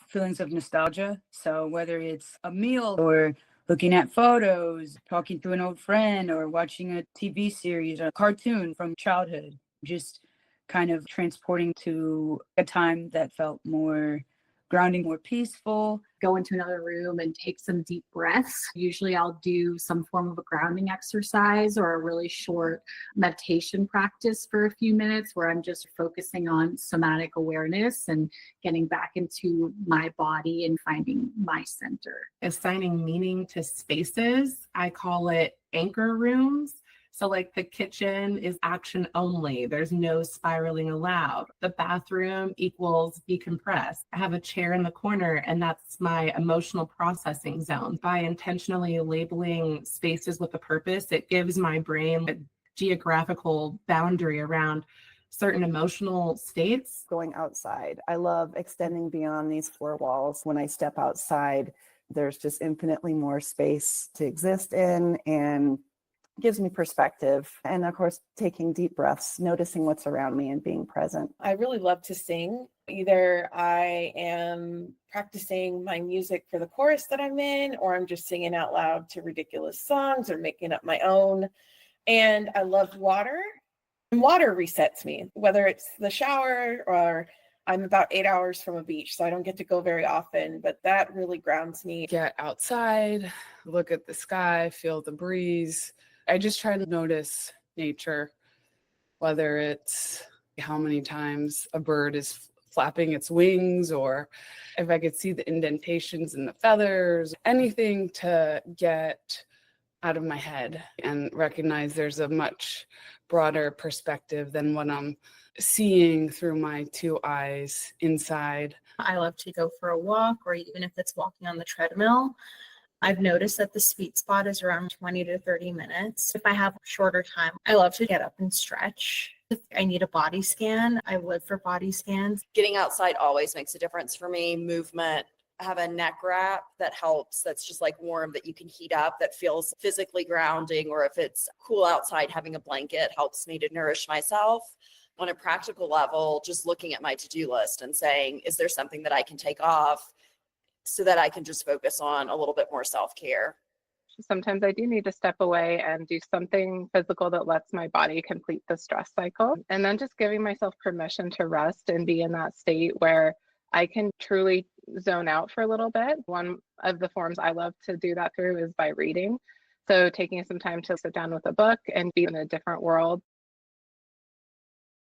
feelings of nostalgia. So whether it's a meal or looking at photos, talking to an old friend, or watching a TV series or a cartoon from childhood, just kind of transporting to a time that felt more grounding, more peaceful. Go into another room and take some deep breaths. Usually I'll do some form of a grounding exercise or a really short meditation practice for a few minutes where I'm just focusing on somatic awareness and getting back into my body and finding my center. Assigning meaning to spaces, I call it anchor rooms. So like the kitchen is action only. There's no spiraling allowed. The bathroom equals decompress. I have a chair in the corner and that's my emotional processing zone. By intentionally labeling spaces with a purpose, it gives my brain a geographical boundary around certain emotional states. Going outside. I love extending beyond these four walls. When I step outside, there's just infinitely more space to exist in and gives me perspective. And of course, taking deep breaths, noticing what's around me and being present. I really love to sing. Either I am practicing my music for the chorus that I'm in, or I'm just singing out loud to ridiculous songs or making up my own. And I love water. And water resets me, whether it's the shower or I'm about 8 hours from a beach, so I don't get to go very often, but that really grounds me. Get outside, look at the sky, feel the breeze. I just try to notice nature, whether it's how many times a bird is flapping its wings, or if I could see the indentations in the feathers, anything to get out of my head and recognize there's a much broader perspective than what I'm seeing through my two eyes inside. I love to go for a walk, or even if it's walking on the treadmill. I've noticed that the sweet spot is around 20 to 30 minutes. If I have a shorter time, I love to get up and stretch. If I need a body scan, I live for body scans. Getting outside always makes a difference for me. Movement. I have a neck wrap that helps. That's just like warm that you can heat up, that feels physically grounding. Or if it's cool outside, having a blanket helps me to nourish myself. On a practical level, just looking at my to-do list and saying, is there something that I can take off so that I can just focus on a little bit more self-care? Sometimes I do need to step away and do something physical that lets my body complete the stress cycle. And then just giving myself permission to rest and be in that state where I can truly zone out for a little bit. One of the forms I love to do that through is by reading. So taking some time to sit down with a book and be in a different world